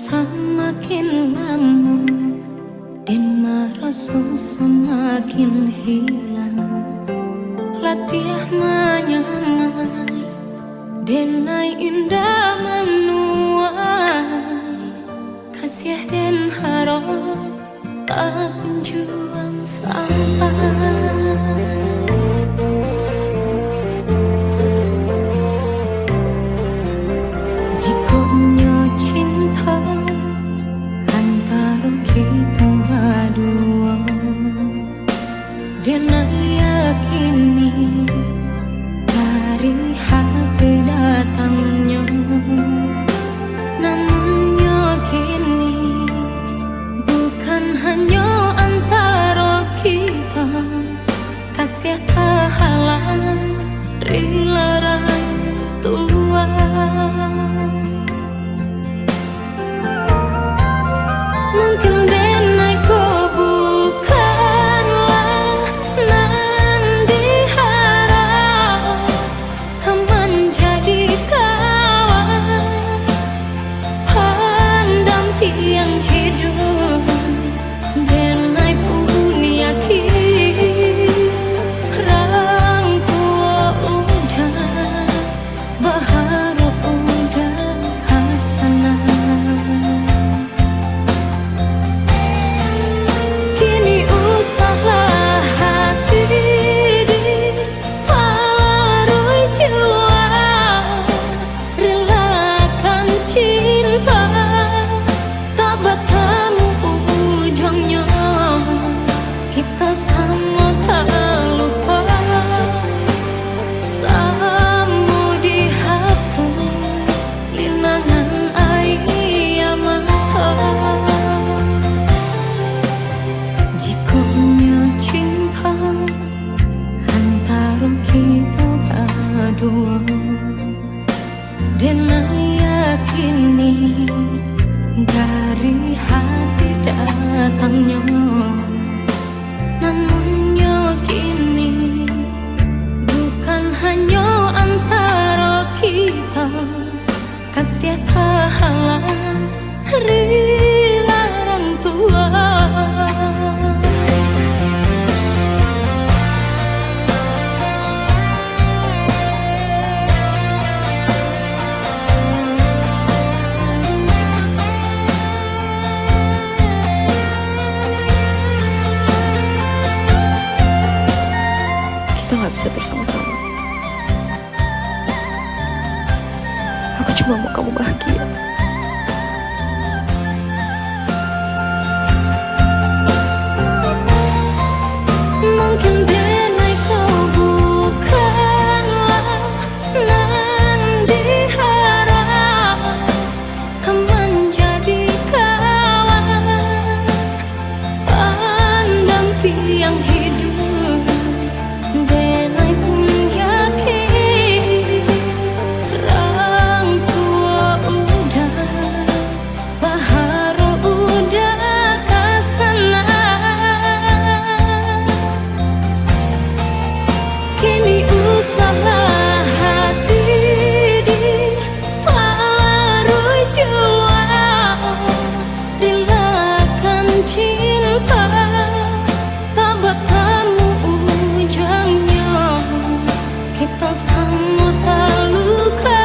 Semakin lama dan merasa semakin hilang. Latih menyamai denai indah menuai. Kasih dan harap tak kunjung sampai. Kita berdua dan yakini dari hati datangnya, namun yakini bukan hanya antara kita. Kasih tak halang dilarang Tuhan. Mungkin denai kau bukanlah nan diharap, kau menjadi kawan pendamping hidup. Denai pun yakin rangkua udah berharap udah kasana. Dan yakini dari hati datangnya, namun yakini bukan hanya antara kita. Kasih tak halang dilarang Tuhan. Kita gak bisa terus sama-sama. Aku cuma mau kamu bahagia. Mungkin denai kau bukanlah nan diharap, kau menjadi kawan pendamping hidup. Denai pun yakin rangkua udah berharap udah kasana. Kini usaha hati diparuh jua, relakan cinta tak bertemu ujungnya. Kita sama terluka,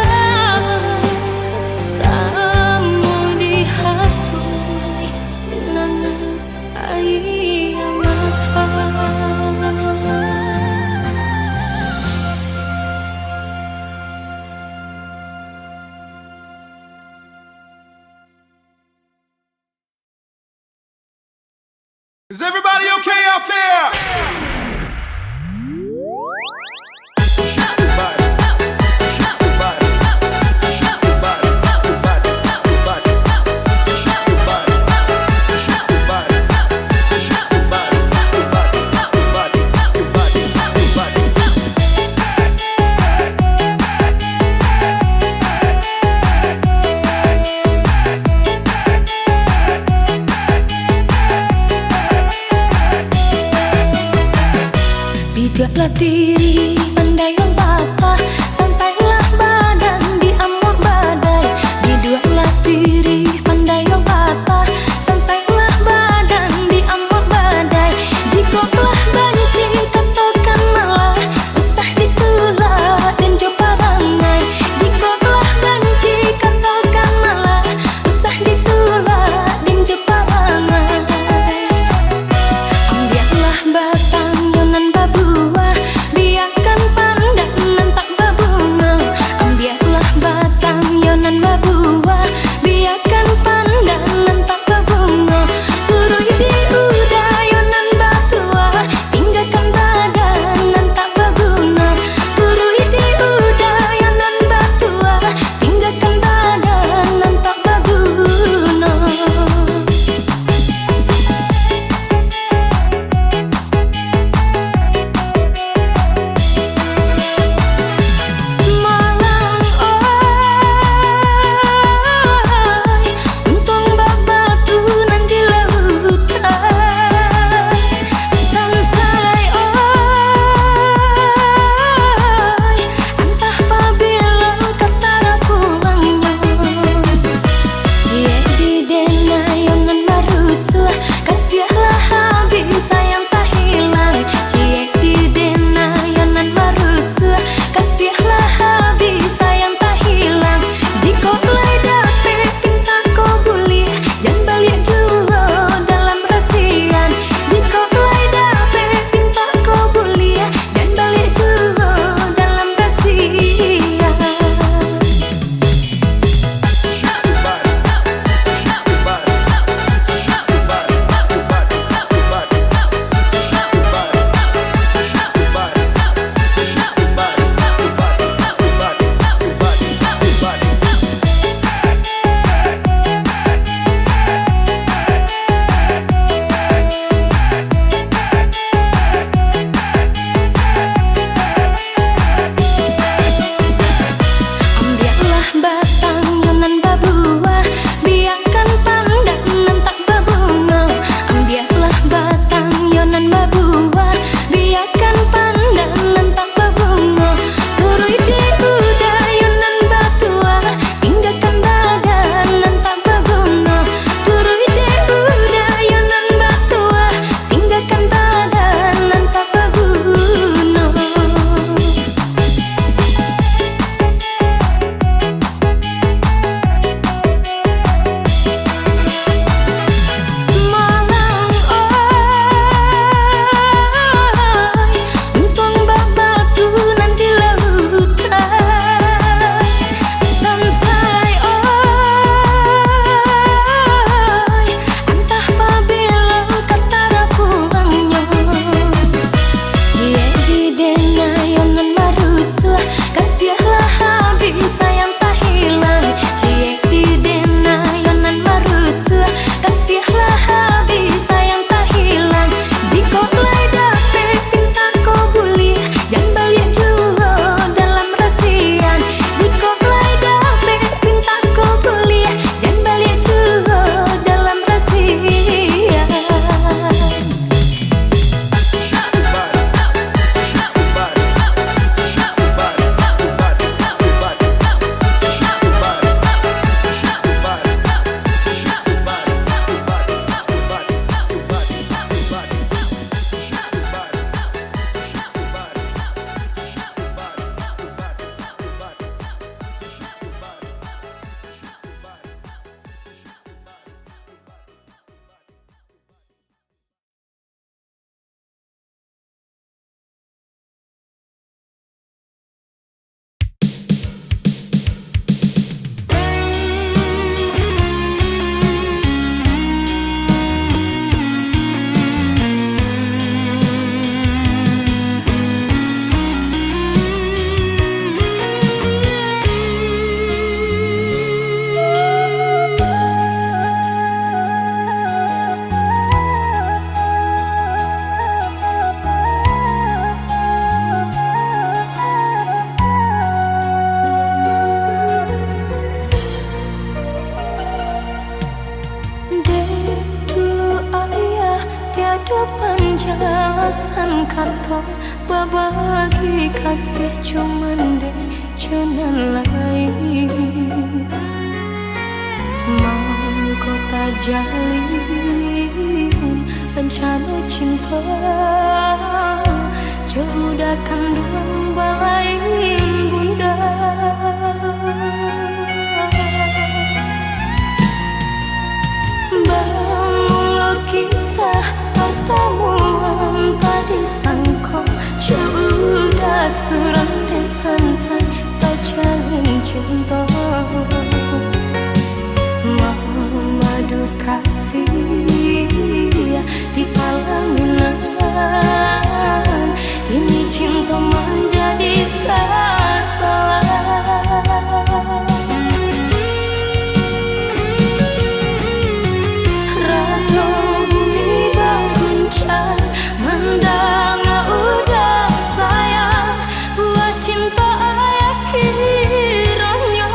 sama dihapus dengan air mata. Is everybody okay out there? Bidaklah diri pandai membata, santailah badan di amur badai. Bidaklah diri pandai Ada penjelasan kata babagi kasih cuman deh jangan lain mau kota jalin bencana cinta jauhkan dong balain bunda. Bangun kisah pertemuan tadi sangko sudah surang desan tak jalin cinta madu kasih di pelaminan ini cinta menjadi salah. Rasa bumi berguncang mendang udah sayang buat cinta ayah kiranya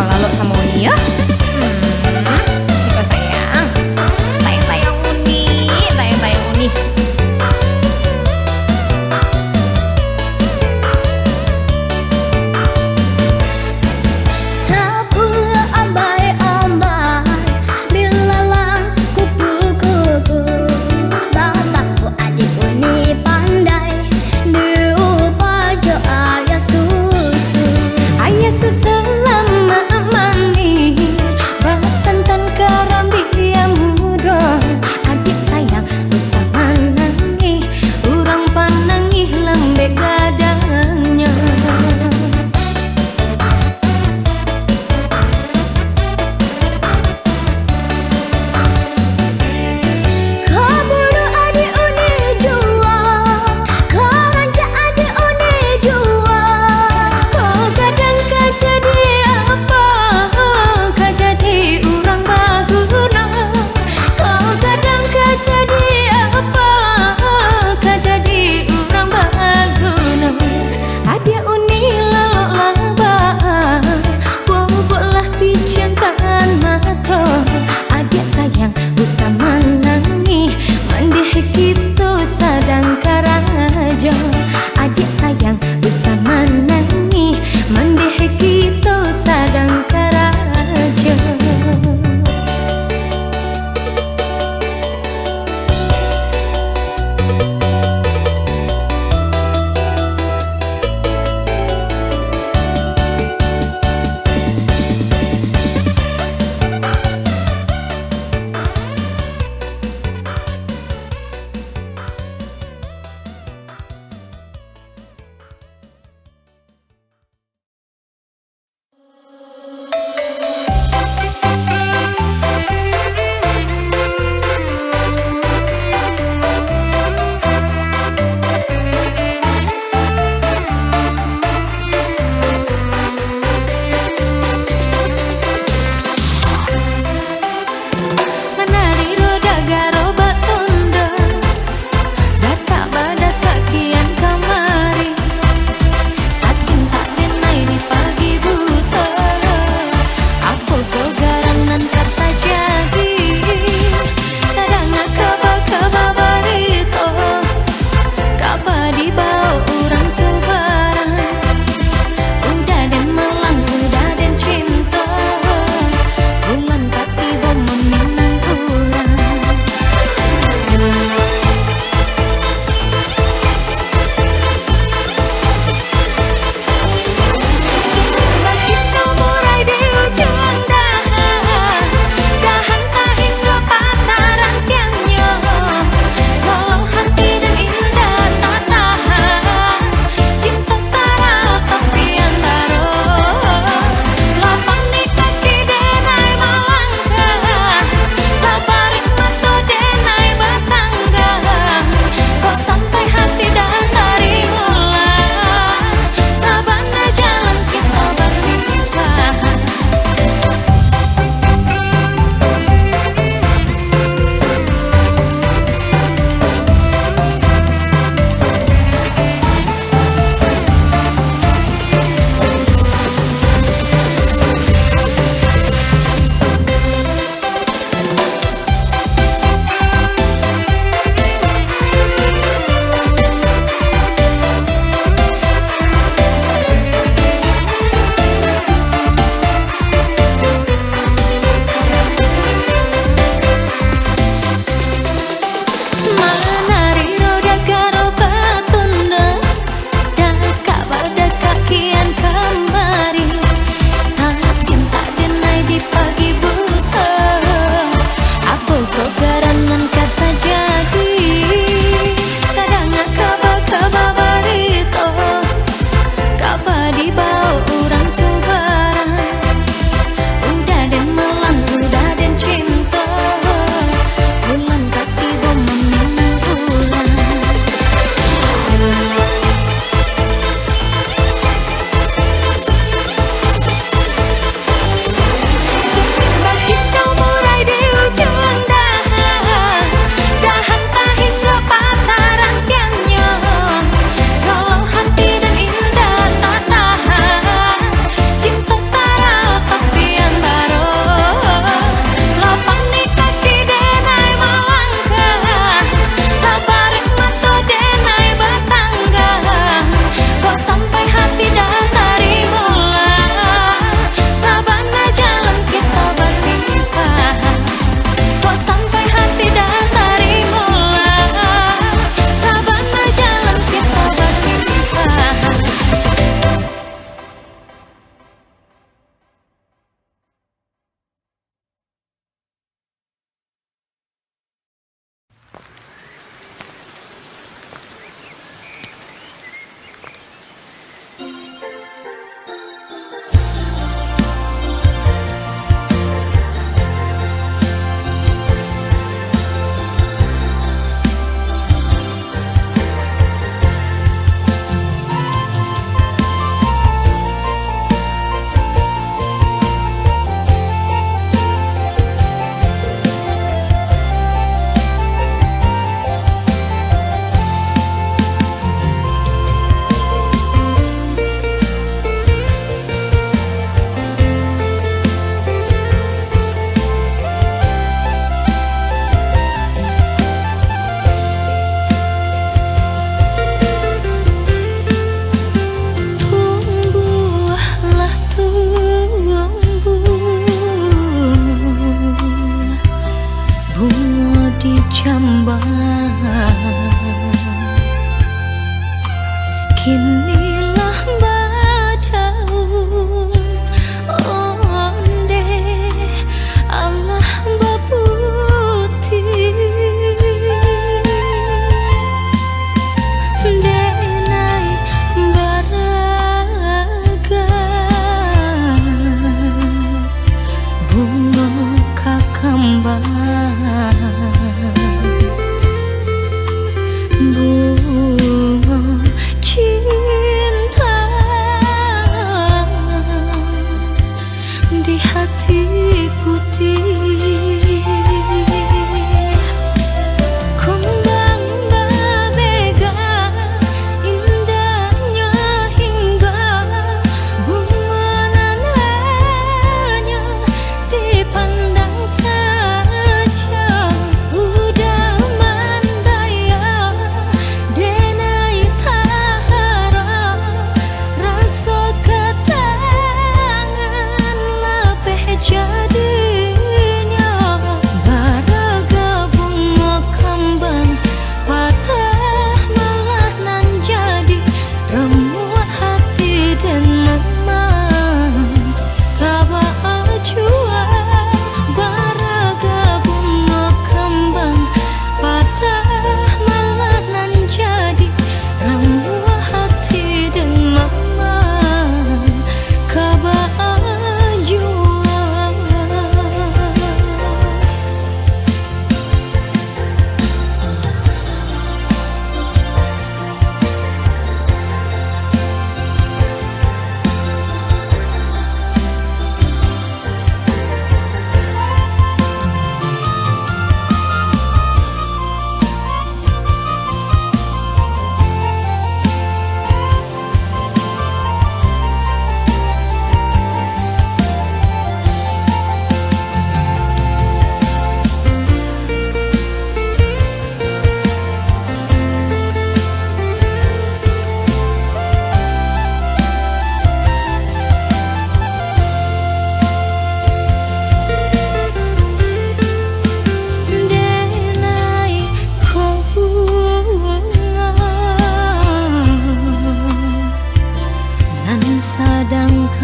lalu sama Uni ya. Siapa sayang? Tayang-tayang Uni, tayang-tayang Uni. Tak pula ambai-ambai bila lang kupu-kupu. Bapakku adik Uni pandai diupajo ayah susu. Ayah susu lama mandi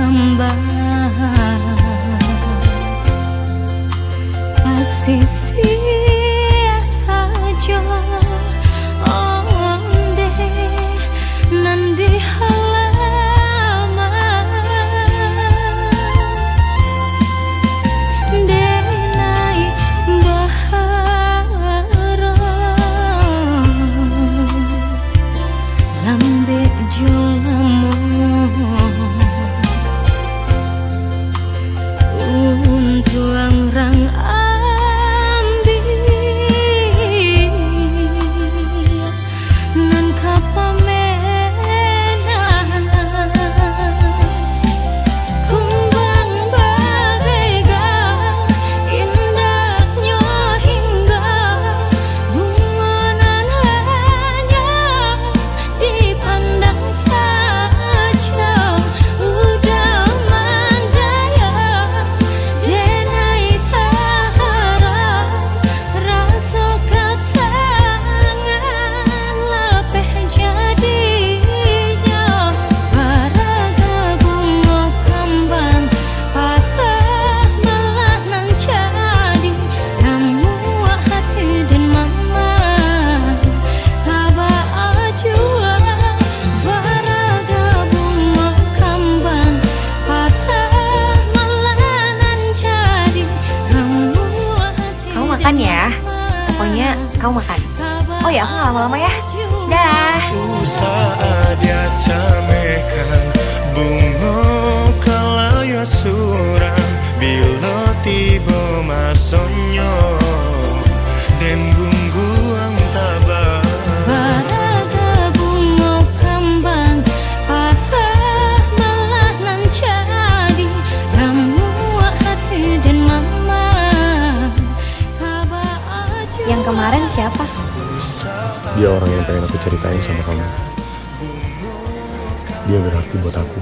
kembang asisi saja onde nandi halaman denai bahara lambe julamu untuang rang ambil nan kapamenan kumbang bagaikan indahnya hingga bungonan hanya dipandang saja udah mandaya denai taharap rasa katangan lapeh jadinya baraga bunga kembang patah melanan jadi ramu hati dan mama kaba ajua baraga bunga kembang patah melanan jadi ramu hati. Kamu makan ya. Pokoknya kamu makan. Oh ya, aku nggak lama-lama ya. Dah. Saat dia camekan bunga kalaya surang bila tiba masonyo dan bungguang tabah Baraga bunga kembang patah melanan jadi ramu hati dan mama kaba aja. Yang kemarin siapa? Dia orang yang pengen aku ceritain sama kamu. Dia berarti buat aku.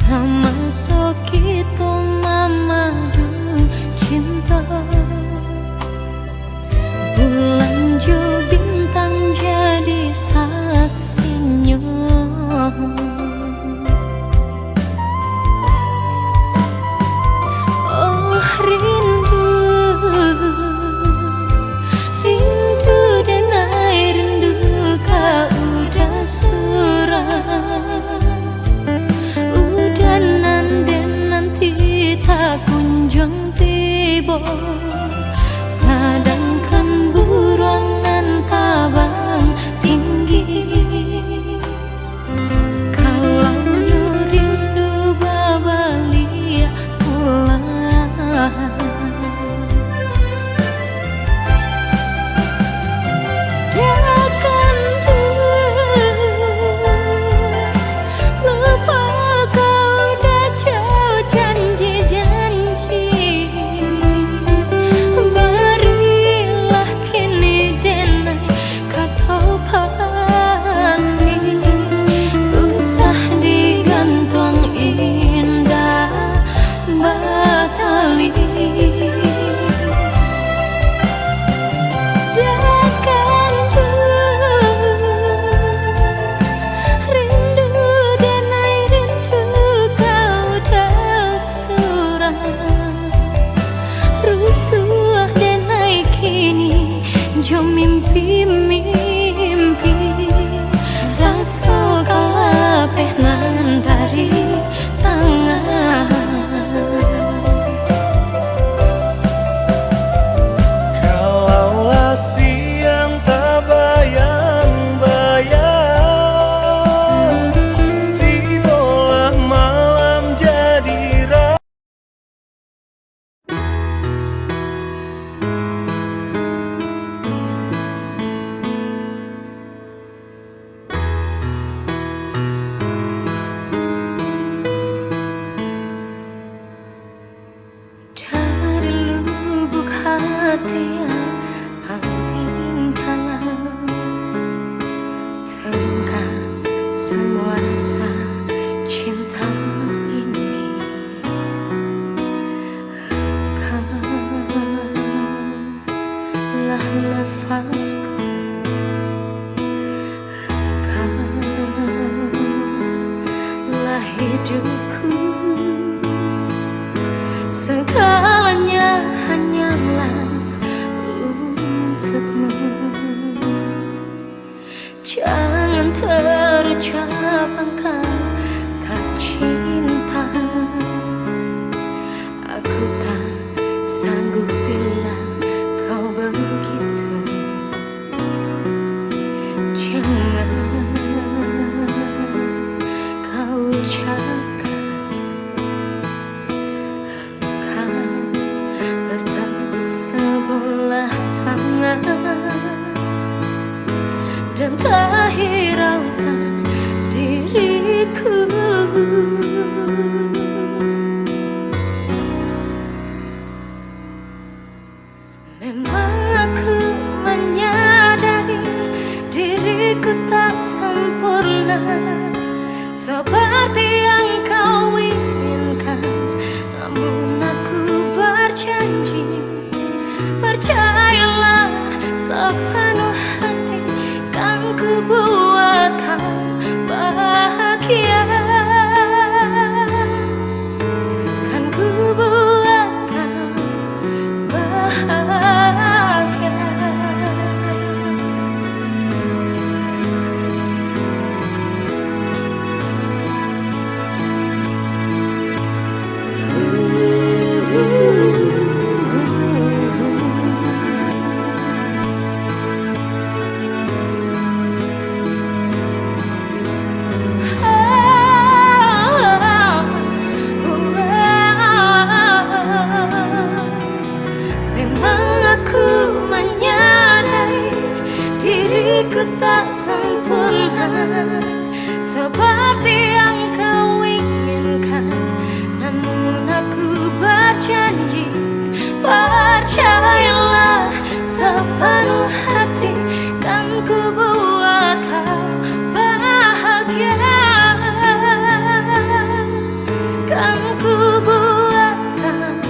sama kita mamadu cinta. Bulan jo bintang jadi saksinya. Oh rindu, rindu dan air rindu kau udah surah. Udanan dan nanti tak kunjung tiba. Sedangkan burongan tabang tinggi. Kalau rindu babalia pulang. Takkan lupa kau dah jauh janji-janji. Barilah kini denai kau tahu pasti. Usah digantung indah batali. Jo mimpi-mimpi rasa kalapeh nan dari tangan. Kalaulah siang tak bayang-bayang, tibalah malam jadi dari lubuk hati yang paling dalam terungkap semua rasa cinta ini. Engkaulah nafasku, engkaulah hidupku. Segalanya hanyalah untukmu. Jangan terucap engkau tak cinta. Aku tak sanggup bila kau begitu. Jangan kau ucapkan bertepuk sebelah tangan dan tak hiraukan diriku. Memang aku menyadari diriku tak sempurna seperti yang kau inginkan. Namun aku berjanji, percayalah sepenuh hati kan ku buat. kan ku buatkan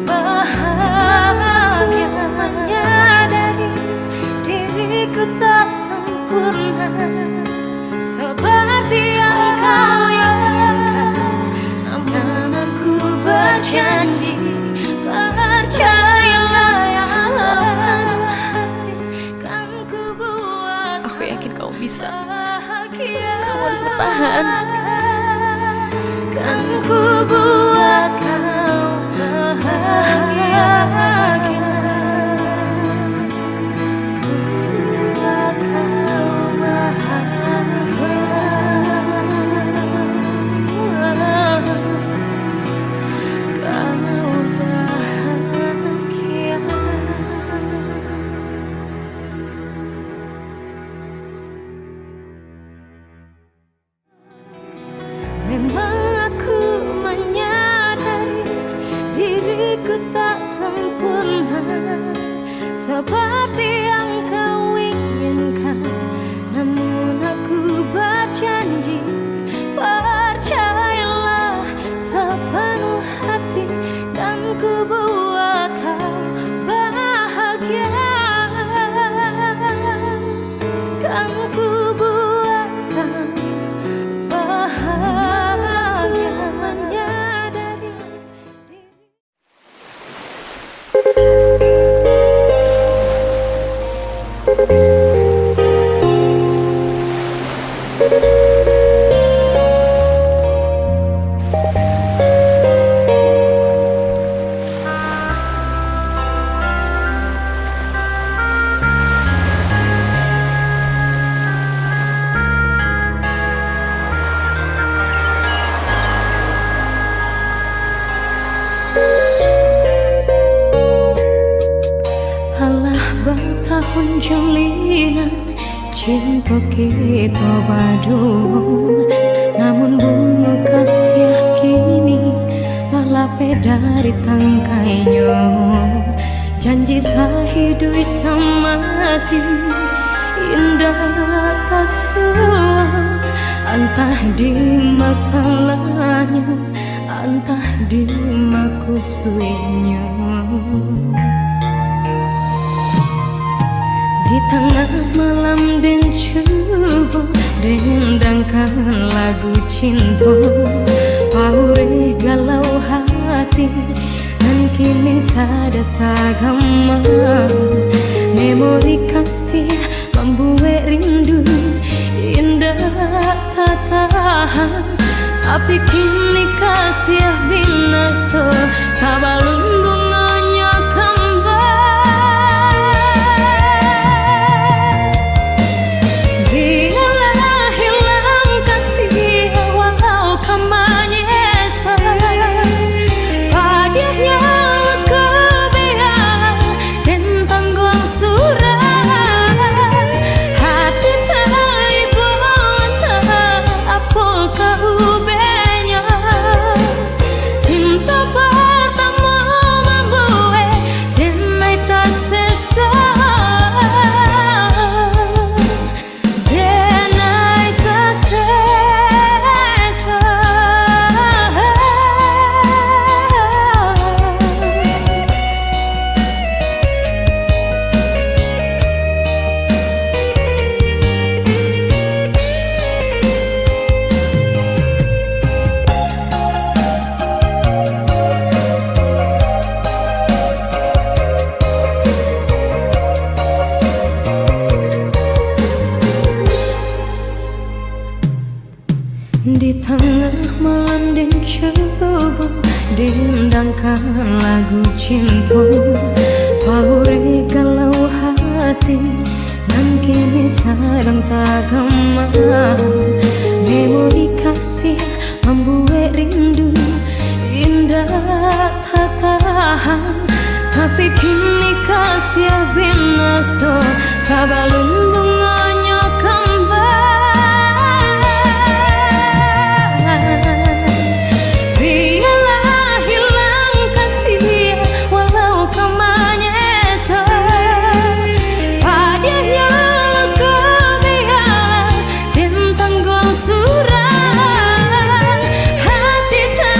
bahagia. Menyadari diriku tak sempurna seperti yang kau inginkan, namun aku berjanji, percayalah, sepenuh hati kan ku buat. Aku yakin kamu bisa. Bahagia. Kamu harus bertahan. Kan ku buat kau bahagia. Ku buat kau bahagia. Kau bahagia. Memang aku menyadari diriku tak sempurna seperti yang kau inginkan, namun aku berjanji, percayalah, sepenuh hati kan ku buat kau bahagia. Kan ku buat kau bahagia. Menyadari diri. Alah bertahun jalinan cinta kita badung, namun bunga kasih kini lalape dari tangkainya. Janji sehidup semati indah tak semua, entah di masalahnya, entah di makusudnya. Di tengah malam dan coba dendangkan lagu cinta, paure galau hati dan kini sada tagama. Memori kasih membuat rindu indah tak tahan, tapi kini kasih binasa sabalun bunganya kembali. Biarlah hilang kasih walau kau menyesal, padanya kebiar tentang gong surat. Hati tak ibu tak apa kau benya, cinta pertama membuat denai tak sesal, denai tak sesal. Di tengah malam dan coba dendangkan lagu cinta, paure galau hati dan kini sedang tak gema. Memori kasih membuat rindu indah tak tahan, tapi kini kasih binasa sabalun bunganya kembali. Biarlah hilang kasih walau kau menyesal, padanya kebiar tentang gong surat. Hati tak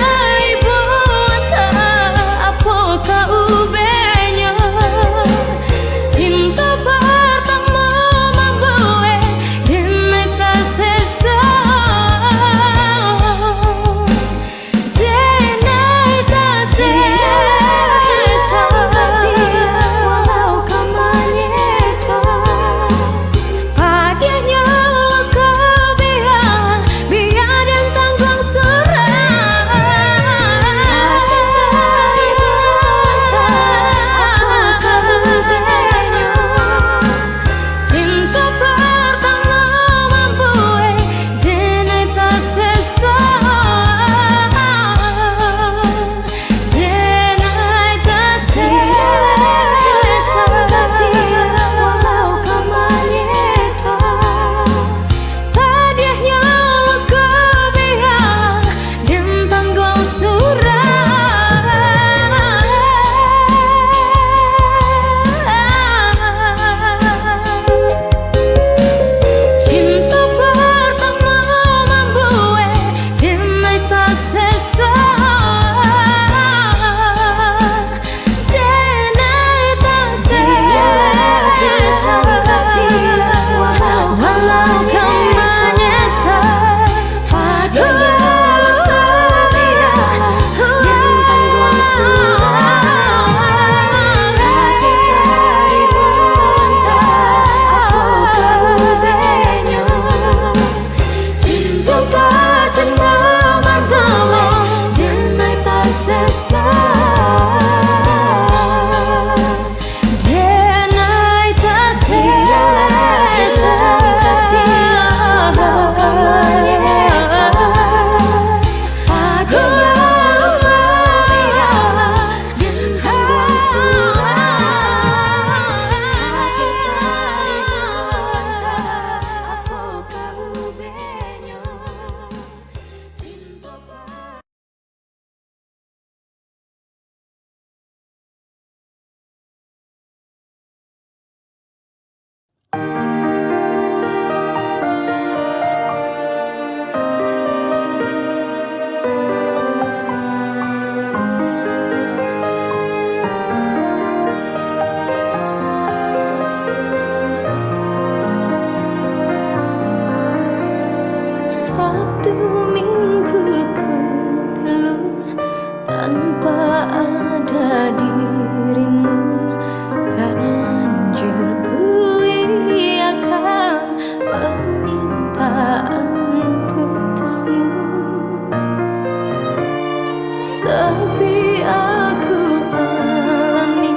Sepi aku alami,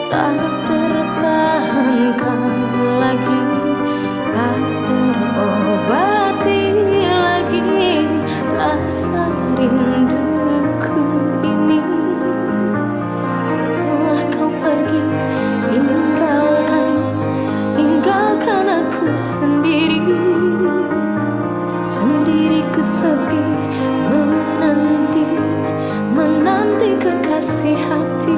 tak tertahankan lagi, tak terobati lagi rasa rinduku ini. Setelah kau pergi, tinggalkan aku sendiri. Sendiriku sepi, menanti kekasih hati.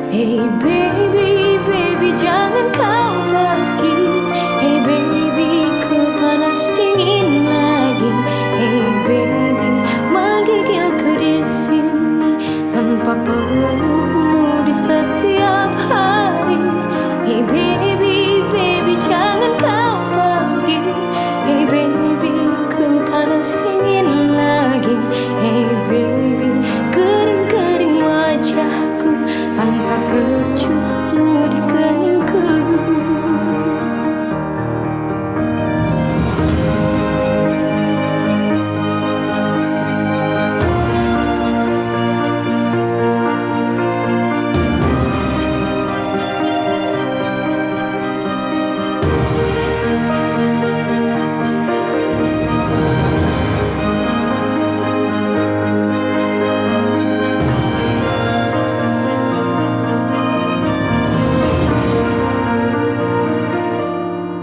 Hey baby, baby jangan kau pergi. Hey baby, ku panas dingin lagi. Hey baby, menggigilku di sini tanpa pelukmu di setiap hari. Hey baby, baby jangan kau pergi. Hey baby, ku panas dingin lagi. Hey baby, kering-kering wajahku tanpa kecupmu di keningku.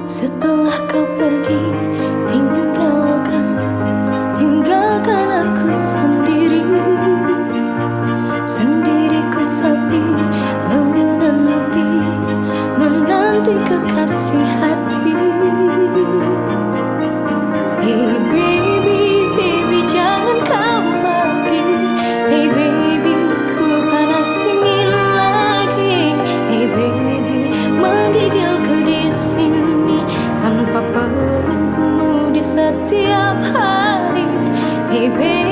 Setelah kau pergi, tinggalkan aku sendiri. Sendiriku sepi, menanti kekasih hati. Hey baby, baby jangan kau pergi. Hey baby, ku panas dingin lagi. Hey baby, menggigilku di sini tanpa pelukmu di setiap hari. Hey baby,